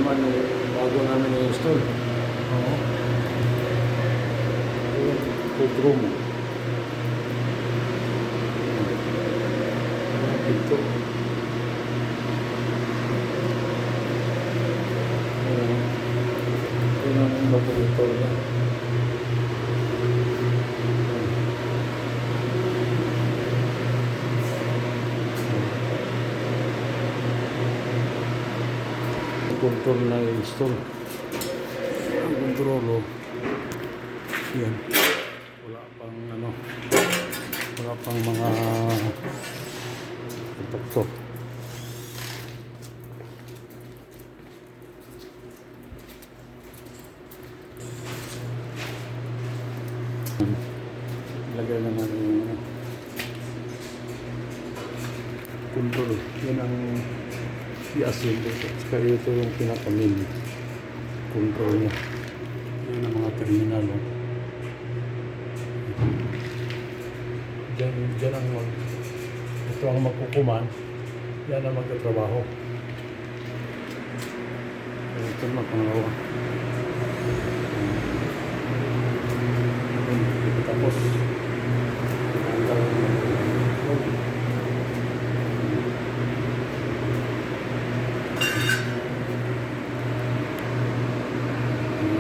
naman yung bago namin i-install. Oo. Yung food room. Ito. Yun ang evaporator niya. Control na install. Ang control, oh. Yan. Wala pang ano. Wala pang mga kontakto. Lagay na natin yung ano. Control. Yan ang i-assemble. Kaya ito yung pinaka-main control niya. Yan ang mga terminal. Oh. Diyan ang ito ang magkukuman. Yan ang magtatrabaho. Ito na pangalawa.